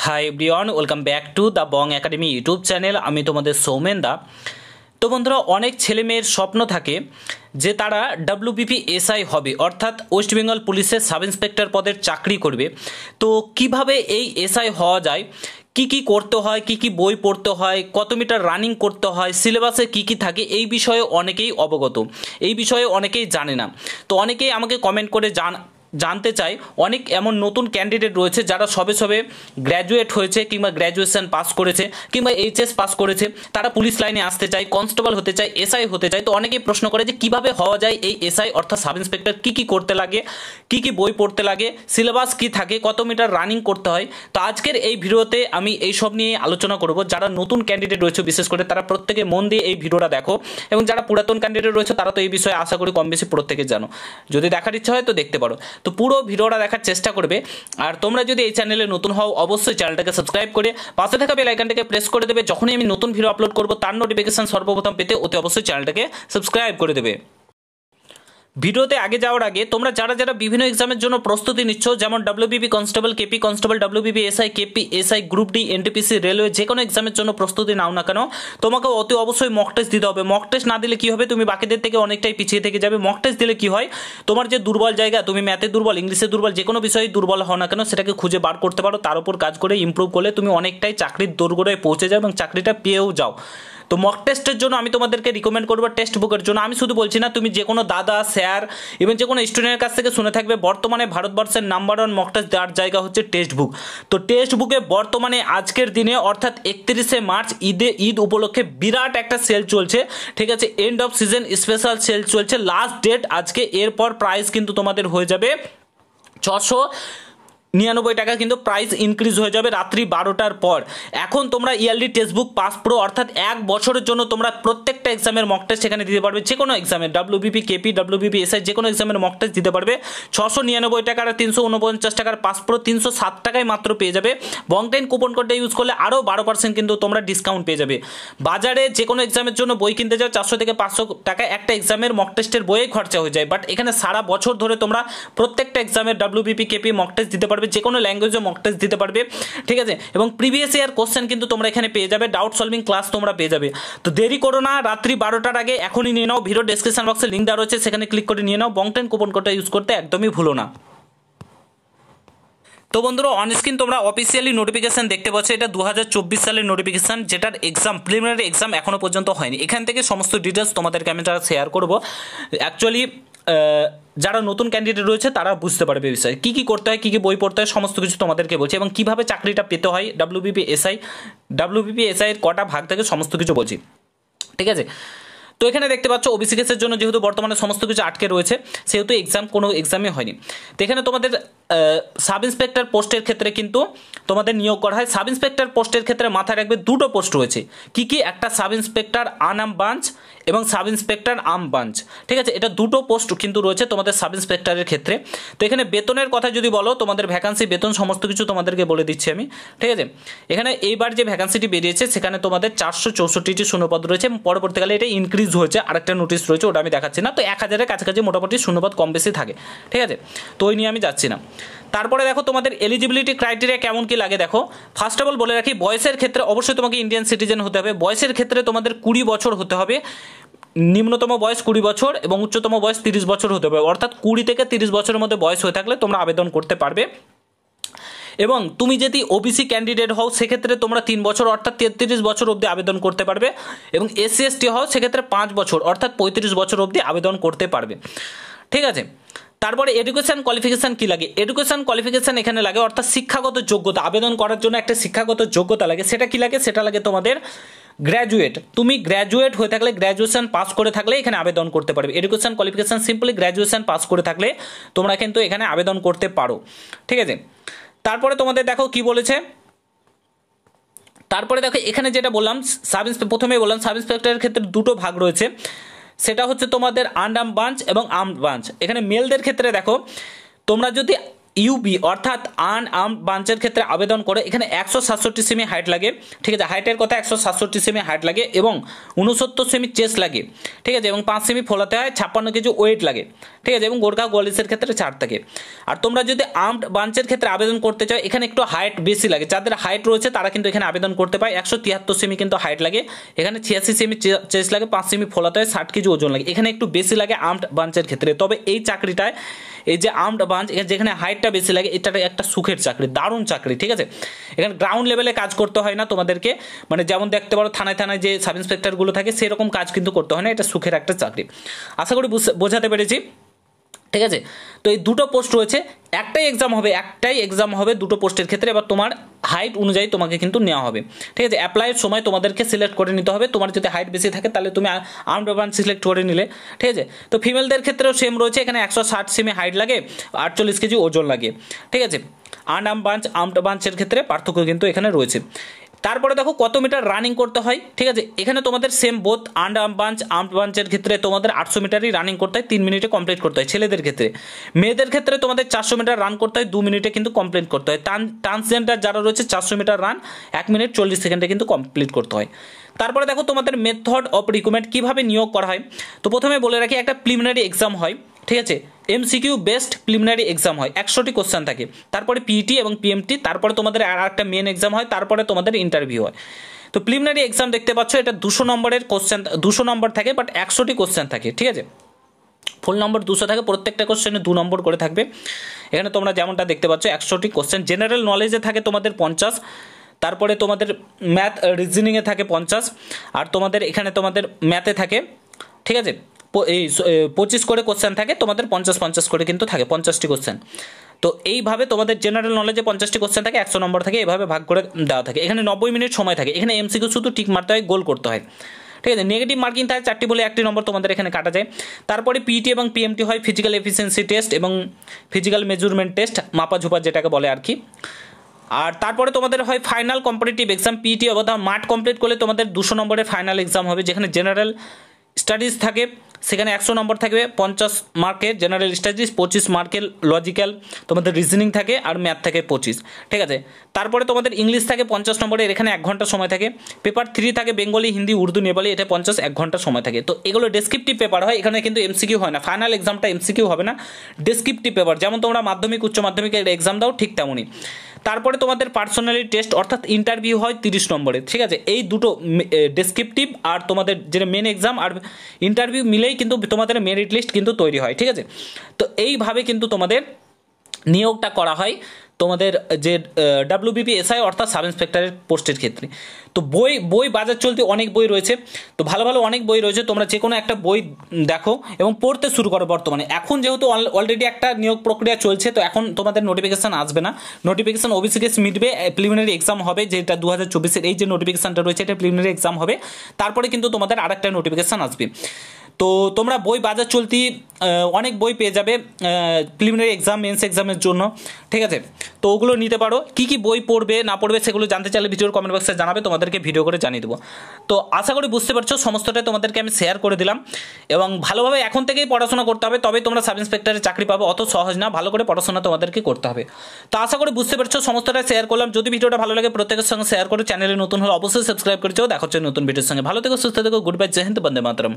Hi everyone, welcome back to the Bong academy YouTube channel. আমি তোমাদের সৌমেন দা। তো বন্ধুরা, অনেক ছেলে মেয়ের স্বপ্ন থাকে যে তারা ডাব্লিউবিপি এসআই হবে, অর্থাৎ ওয়েস্ট বেঙ্গল পুলিশের সাব ইন্সপেক্টর পদের চাকরি করবে। তো কিভাবে এই এসআই হওয়া যায়, কি কি করতে হয়, কি কি বই পড়তে হয়, কত মিটার রানিং করতে হয়, সিলেবাসে কি কি থাকে, এই বিষয়ে অনেকেই অবগত, এই বিষয়ে অনেকেই জানে না। তো অনেকেই আমাকে কমেন্ট করে জানতে চাই। অনেক এমন নতুন ক্যান্ডিডেট রয়েছে যারা সবে সবে গ্র্যাজুয়েট হয়েছে কিংবা গ্র্যাজুয়েশন পাস করেছে কিংবা এইচএস পাস করেছে, তারা পুলিশ লাইনে আসতে চায়, কনস্টেবল হতে চায়, এসআই হতে চায়। তো অনেকেই প্রশ্ন করে যে কিভাবে হওয়া যায় এই এসআই অর্থাৎ সাব ইন্সপেক্টর, কী কী করতে লাগে, কী কী বই পড়তে লাগে, সিলেবাস কী থাকে, কত মিটার রানিং করতে হয়। তো আজকের এই ভিডিওতে আমি এইসব নিয়ে আলোচনা করব। যারা নতুন ক্যান্ডিডেট রয়েছে বিশেষ করে তারা প্রত্যেকে মন দিয়ে এই ভিডিওটা দেখো, এবং যারা পুরাতন ক্যান্ডিডেট রয়েছে তারা তো এই বিষয়ে আশা করি কম বেশি প্রত্যেকে জানো। যদি দেখার ইচ্ছা হয় তো দেখতে পারো। তো পুরো ভিডিওটা দেখার চেষ্টা করবে। আর তোমরা যদি এই চ্যানেলে নতুন হও অবশ্যই চ্যানেলটাকে সাবস্ক্রাইব করে পাশে থাকা বেল আইকনটাকে প্রেস করে দেবে। যখনই আমি নতুন ভিডিও আপলোড করব তার নোটিফিকেশন সর্বপ্রথম পেতে অতি অবশ্যই চ্যানেলটাকে সাবস্ক্রাইব করে দেবে। ভিডিওতে আগে যাওয়ার আগে তোমরা যারা যারা বিভিন্ন এক্সামের জন্য প্রস্তুতি নিচ্ছ, যেমন WBP constable, KP constable, WBP SI, KP SI, group D, NTPC, railway, যে কোনো এক্সামের জন্য প্রস্তুতি নাও না কেন, তোমাকে অতি অবশ্যই মক টেস্ট দিতে হবে। মক টেস্ট না দিলে কি হবে, তুমি বাকিদের থেকে অনেকটাই পিছিয়ে থেকে যাবে। মক টেস্ট দিলে কি হয়, তোমার যে দুর্বল জায়গা, তুমি ম্যাথে দুর্বল, ইংলিশে দুর্বল, যে কোনো বিষয়ে দুর্বল হও না কেন সেটাকে খুঁজে বার করতে পারো। তার উপর কাজ করে ইমপ্রুভ করলে তুমি অনেকটাই চাকরির দোরগোড়ায় পৌঁছে যাও এবং চাকরিটা পেয়েও যাও। তো মক টেস্টের জন্য আমি তোমাদেরকে রিকমেন্ড করবো টেক্সট বুকের জন্য। আমি শুধু বলছি না, তুমি যে কোনো দাদা, স্যার, ইভেন যে কোনো স্টুডেন্টের কাছ থেকে শুনে থাকবে বর্তমানে ভারতবর্ষের নাম্বার ওয়ান মক টেস্ট দেওয়ার জায়গা হচ্ছে টেক্সট বুক। তো টেক্সট বুকে বর্তমানে আজকের দিনে অর্থাৎ 31শে মার্চ ঈদ উপলক্ষে বিরাট একটা সেল চলছে, ঠিক আছে। End of season special sale চলছে, লাস্ট ডেট আজকে। এরপর প্রাইস কিন্তু তোমাদের হয়ে যাবে 699 টাকা, কিন্তু প্রাইস ইনক্রিজ হয়ে যাবে রাত্রি 12টার পর। এখন তোমরা ইয়ারলি টেক্সটবুক পাস প্রো অর্থাৎ 1 বছরের জন্য তোমরা প্রত্যেকটা এক্সামের মক টেস্ট এখানে দিতে পারবে। যে কোনো এক্সামের ডাব্লিউবিপি, কেপি, ডাব্লিউবিপি এসআই, যে কোনো এক্সামের মক টেস্ট দিতে পারবে। 699 টাকার 349 টাকার পাস প্রো 307 টাকায় মাত্র পেয়ে যাবে। বংটেন কুপন কোডটা ইউজ করলে আরও 12% কিন্তু তোমরা ডিসকাউন্ট পেয়ে যাবে। বাজারে যে কোনো এক্সামের জন্য বই কিনতে যাও 400 থেকে 500 টাকা একটা এক্সামের মক টেস্টের বইয়ে খরচা হয়ে যায়। বাট এখানে সারা বছর ধরে তোমরা প্রত্যেকটা এক্সামের ডাব্লিউবিপি, কেপি মক টেস্ট দিতে পারবে, যে কোনো ল্যাঙ্গুয়েজে মক টেস্ট দিতে পারবে, ঠিক আছে। এবং প্রিভিয়াস ইয়ার কোশ্চেন কিন্তু তোমরা এখানে পেয়ে যাবে, ডাউট সলভিং ক্লাস তোমরা পেয়ে যাবে। তো দেরি করো না, রাত্রি 12টার আগে এখনই নিয়ে নাও। ভিডিও ডেসক্রিপশন বক্সে লিঙ্ক দেওয়া রয়েছে, সেখানে ক্লিক করে নিয়ে নাও। বংটেন কুপন কোডটা ইউজ করতে একদমই ভুলো না। তো বন্ধুরা, অন স্ক্রিন তোমরা অফিসিয়ালি নোটিফিকেশন দেখতে পাচ্ছ, এটা 2024 সালের নোটিফিকেশন, যেটার এক্সাম প্রিলিমিনারি এক্সাম এখনও পর্যন্ত হয়নি। এখান থেকে সমস্ত ডিটেলস তোমাদেরকে আমি শেয়ার করবো। অ্যাকচুয়ালি যারা নতুন ক্যান্ডিডেট রয়েছে তারা বুঝতে পারবে বিষয়, কী কী করতে হয়, কী কী বই পড়তে হয়, সমস্ত কিছু তোমাদেরকে বলছি, এবং কীভাবে চাকরিটা পেতে হয়। ডাব্লিউবিপি এসআই এর কটা ভাগ থাকে সমস্ত কিছু বলছি, ঠিক আছে। তো এখানে দেখতে পাচ্ছ ওবিসি কেসের জন্য যেহেতু বর্তমানে সমস্ত কিছু আটকে রয়েছে, সেহেতু কোনো এক্সামই হয়নি। তো এখানে তোমাদের সাব ইন্সপেক্টর পোস্টের ক্ষেত্রে কিন্তু তোমাদের নিয়োগ করা হয়। সাব ইন্সপেক্টর পোস্টের ক্ষেত্রে মাথায় রাখবে দুটো পোস্ট রয়েছে। কি কি? একটা সাব ইন্সপেক্টর আনআর্ম ব্রাঞ্চ এবং সাব ইন্সপেক্টর আর্ম ব্রাঞ্চ, ঠিক আছে। এটা দুটো পোস্ট কিন্তু রয়েছে তোমাদের সাব ইন্সপেক্টরের ক্ষেত্রে। তো এখানে বেতনের কথা যদি বলো, তোমাদের ভ্যাকান্সি, বেতন সমস্ত কিছু তোমাদেরকে বলে দিচ্ছি আমি, ঠিক আছে। এখানে এইবার যে ভ্যাকান্সিটি বেরিয়েছে সেখানে তোমাদের 464টি শূন্যপদ রয়েছে, এবং পরবর্তীকালে এটা ইনক্রিজ হয়েছে, আরেকটা নোটিশ রয়েছে, ওটা আমি দেখাচ্ছি না। তো 1000-এর কাছাকাছি মোটামুটি শূন্যপদ কম বেশি থাকে, ঠিক আছে। তো ওই নিয়ে আমি যাচ্ছি না। তারপরে দেখো তোমাদের এলিজিবিলিটি ক্রাইটেরিয়া কেমন কি লাগে দেখো। ফার্স্ট অফ অল বলে রাখি, বয়সের ক্ষেত্রে অবশ্যই তোমাকে ইন্ডিয়ান সিটিজেন হতে হবে। বয়সের ক্ষেত্রে তোমাদের 20 বছর হতে হবে, নিম্নতম বয়স 20 বছর এবং উচ্চতম বয়স 30 বছর হতে হবে। অর্থাৎ 20 থেকে 30 বছরের মধ্যে বয়স হয়ে থাকলে তোমরা আবেদন করতে পারবে। এবং তুমি যদি ওবিসি ক্যান্ডিডেট হও সেক্ষেত্রে তোমরা 3 বছর অর্থাৎ 33 বছর অবধি আবেদন করতে পারবে। এবং এসসি এসটি হও সেক্ষেত্রে 5 বছর অর্থাৎ 35 বছর অবধি আবেদন করতে পারবে, ঠিক আছে। তারপরে এডুকেশন কোয়ালিফিকেশান কী লাগে? এডুকেশন কোয়ালিফিকেশান এখানে লাগে অর্থাৎ শিক্ষাগত যোগ্যতা। আবেদন করার জন্য একটা শিক্ষাগত যোগ্যতা লাগে। সেটা কী লাগে? সেটা লাগে তোমাদের গ্র্যাজুয়েট। তুমি গ্র্যাজুয়েট হয়ে থাকলে, গ্র্যাজুয়েশন পাস করে থাকলে এখানে আবেদন করতে পারবে। Education qualification simply graduation pass করে থাকলে তোমরা কিন্তু এখানে আবেদন করতে পারো, ঠিক আছে। তারপরে তোমাদের দেখো কি বলেছে। তারপরে দেখো এখানে যেটা বললাম, প্রথমেই বললাম সাব ইন্সপেক্টরের ক্ষেত্রে দুটো ভাগ রয়েছে, সেটা হচ্ছে তোমাদের আনআর্ম ব্রাঞ্চ এবং আর্মড ব্রাঞ্চ। এখানে মেলদের ক্ষেত্রে দেখো, তোমরা যদি ইউবি অর্থাৎ আনআর্মড ব্রাঞ্চের ক্ষেত্রে আবেদন করে এখানে 167 সেমি হাইট লাগে, ঠিক আছে, হাইটের কথা 167 সেমি হাইট লাগে এবং 69 সেমি চেস্ট লাগে, ঠিক আছে, এবং 5 সেমি ফোলাতে হয়, 56 কেজি ওয়েট লাগে, ঠিক আছে, এবং গোর্খা 42-এর ক্ষেত্রে ছাড় থাকে। আর তোমরা যদি আর্মড ব্রাঞ্চের ক্ষেত্রে আবেদন করতে চাও এখানে একটু হাইট বেশি লাগে, যাদের হাইট রয়েছে তারা কিন্তু এখানে আবেদন করতে পারে। 173 সেমি কিন্তু হাইট লাগে, এখানে 86 সেমি চেস্ট লাগে, 5 সেমি ফোলাতে হয়, 60 কেজি ওজন লাগে, এখানে একটু বেশি লাগে আর্মড ব্রাঞ্চের ক্ষেত্রে। তবে এই চাকরিটায় এই যে আর্মড ব্রাঞ্চ যেখানে হাইটটা বেশি লাগে এটা একটা সুখের চাকরি, দারুণ চাকরি, ঠিক আছে। এখানে গ্রাউন্ড লেভেলে কাজ করতে হয় না তোমাদেরকে, মানে যেমন দেখতে পারো থানায় থানায় যে সাব ইন্সপেক্টরগুলো থাকে সেরকম কাজ কিন্তু করতে হয় না, এটা সুখের একটা চাকরি। আশা করি বোঝাতে পেরেছি, ঠিক আছে। তো এই দুটো পোস্ট রয়েছে, একটাই এক্সাম হবে দুটো পোস্টের ক্ষেত্রে। এবার তোমার হাইট অনুযায়ী তোমাকে কিন্তু নেওয়া হবে, ঠিক আছে। অ্যাপ্লাইয়ের সময় তোমাদেরকে সিলেক্ট করে নিতে হবে, তোমার যদি হাইট বেশি থাকে তাহলে তুমি আর্মড ব্রাঞ্চ সিলেক্ট করে নিলে, ঠিক আছে। তো ফিমেলদের ক্ষেত্রেও সেম রয়েছে, এখানে 160 সেমি হাইট লাগে, 48 কেজি ওজন লাগে, ঠিক আছে। আর্মড ব্রাঞ্চের ক্ষেত্রে পার্থক্য কিন্তু এখানে রয়েছে। তারপরে দেখো কত মিটার রানিং করতে হয়, ঠিক আছে। এখানে তোমাদের সেম বোথ আর্মড ব্রাঞ্চের ক্ষেত্রে তোমাদের 800 মিটারই রানিং করতে হয়, 3 মিনিটে কমপ্লিট করতে হয় ছেলেদের ক্ষেত্রে। মেয়েদের ক্ষেত্রে তোমাদের 400 মিটার রান করতে হয়, 2 মিনিটে কিন্তু কমপ্লিট করতে হয়। ট্রান্সজেন্ডার যারা রয়েছে 400 মিটার রান 1 মিনিট 40 সেকেন্ডে কিন্তু কমপ্লিট করতে হয়। তারপরে দেখো তোমাদের মেথড অফ রিক্রুটমেন্ট কীভাবে নিয়োগ করা হয়। তো প্রথমে বলে রাখি একটা প্রিলিমিনারি এক্সাম হয়, ঠিক আছে, এমসিকিউ বেস্ট প্রিলিমিনারি এক্সাম হয়, 100টি কোশ্চেন থাকে, তারপরে পিইটি এবং পিএমটি, তারপরে তোমাদের আর একটা মেন এক্সাম হয়, তারপরে তোমাদের ইন্টারভিউ হয়। তো প্রিলিমিনারি এক্সাম দেখতে পাচ্ছ এটা 200 নম্বরের কোশ্চেন, 200 নম্বর থাকে, বাট 100টি কোশ্চেন থাকে, ঠিক আছে। ফুল নম্বর 200 থাকে, প্রত্যেকটা কোশ্চেনে 2 নম্বর করে থাকবে। এখানে তোমরা যেমনটা দেখতে পাচ্ছ 100টি কোশ্চেন। জেনারেল নলেজে থাকে তোমাদের 50, তারপরে তোমাদের ম্যাথ রিজনিংয়ে থাকে 50, আর তোমাদের এখানে তোমাদের ম্যাথে থাকে, ঠিক আছে, এই 25 করে কোশ্চেন থাকে, তোমাদের 50 করে কিন্তু থাকে 50টি কোশ্চেন। তো এইভাবে তোমাদের জেনারেল নলেজে 50টি কোশ্চেন থাকে, 100 নম্বর থাকে, এভাবে ভাগ করে দেওয়া থাকে। এখানে 90 মিনিট সময় থাকে, এখানে এমসিকিউ শুধু টিক মারতে হয়, গোল করতে হয়, ঠিক আছে। নেগেটিভ মার্কিং থাকে 4টি বলে 1টি নম্বর তোমাদের এখানে কাটা যায়। তারপরে পিইটি এবং পিএমটি হয় ফিজিক্যাল এফিসিয়েন্সি টেস্ট এবং ফিজিক্যাল মেজারমেন্ট টেস্ট, মাপাঝোপা যেটাকে বলে আর কি। আর তারপরে তোমাদের হয় ফাইনাল কম্পিটিটিভ এক্সাম, পিইটি অথবা মাঠ কমপ্লিট করলে তোমাদের 200 নম্বরের ফাইনাল এক্সাম হবে, যেখানে জেনারেল স্টাডিজ থাকে, সেখানে 100 নম্বর থাকবে, 50 মার্কের জেনারেল স্টাডিজ, 25 মার্কের লজিক্যাল, তোমাদের রিজনিং থাকে, আর ম্যাথ থাকে 25, ঠিক আছে। তারপরে তোমাদের ইংলিশ থাকে 50 নম্বরের, এখানে 1 ঘন্টা সময় থাকে। পেপার 3 থাকে বেঙ্গলি, হিন্দি, উর্দু, নেপালি, এটা 50, 1 ঘন্টা সময় থাকে। তো এগুলো ডেসক্রিপটিভ পেপার হয়, এখানে কিন্তু এমসিকিউ হয় না, ফাইনাল এক্সামটা এমসিকিউ হবে না, ডেসক্রিপটিভ পেপার, যেমন তোমরা মাধ্যমিক উচ্চ মাধ্যমিকের এক্সাম দাও ঠিক তেমনই। তারপরে তোমাদের পার্সোনালিটি টেস্ট অর্থাৎ ইন্টারভিউ হয় 30 নম্বরে, ঠিক আছে। এই দুটো ডেসক্রিপটিভ আর তোমাদের যেটা মেন এক্সাম আর ইন্টারভিউ মিলেই কিন্তু তোমাদের মেরিট লিস্ট কিন্তু তৈরি হয়, ঠিক আছে। তো এইভাবে কিন্তু তোমাদের নিয়োগটা করা হয় তোমাদের যে ডাব্লিউবিপি এসআই অর্থাৎ সাব ইন্সপেক্টরের পোস্টের ক্ষেত্রে। তো বই বাজার চলতে অনেক বই রয়েছে, তো ভালো ভালো অনেক বই রয়েছে, তোমরা যে কোনো একটা বই দেখো এবং পড়তে শুরু করো। বর্তমানে এখন যেহেতু অলরেডি একটা নিয়োগ প্রক্রিয়া চলছে, তো এখন তোমাদের নোটিফিকেশান আসবে না, নোটিফিকেশান ওবিসিকে মিটবে, প্রিলিমিনারি এক্সাম হবে, যেটা 2024-এর এই যে নোটিফিকেশানটা রয়েছে এটা প্রিলিমিনারি এক্সাম হবে, তারপরে কিন্তু তোমাদের আরেকটা নোটিফিকেশান আসবে। তো তোমরা বই বাজার চলতি অনেক বই পেয়ে যাবে প্রিলিমিনারি এক্সাম মেন্স এক্সামের জন্য, ঠিক আছে। তো ওগুলো নিতে পারো। কী কী বই পড়বে না পড়বে সেগুলো জানতে চাইলে ভিডিওর কমেন্ট বক্সে জানাবে, তোমাদেরকে ভিডিও করে জানিয়ে দেবো। তো আশা করি বুঝতে পারছো, সমস্তটাই তোমাদেরকে আমি শেয়ার করে দিলাম, এবং ভালোভাবে এখন থেকেই পড়াশোনা করতে হবে, তবে তোমরা সাব ইন্সপেক্টরের চাকরি পাবে, অত সহজ না, ভালো করে পড়াশোনা তোমাদেরকে করতে হবে। তো আশা করি বুঝতে পারছো, সমস্তটা শেয়ার করলাম। যদি ভিডিওটা ভালো লাগে প্রত্যেকের সঙ্গে শেয়ার করে, চ্যানেলে নতুন হলে অবশ্যই সাবস্ক্রাইব করে যাও। দেখা হচ্ছে নতুন ভিডিওর সঙ্গে। ভালো থেকো, সুস্থ থেকো, গুড বাই, জয় হিন্দ, বন্দে মাতরম।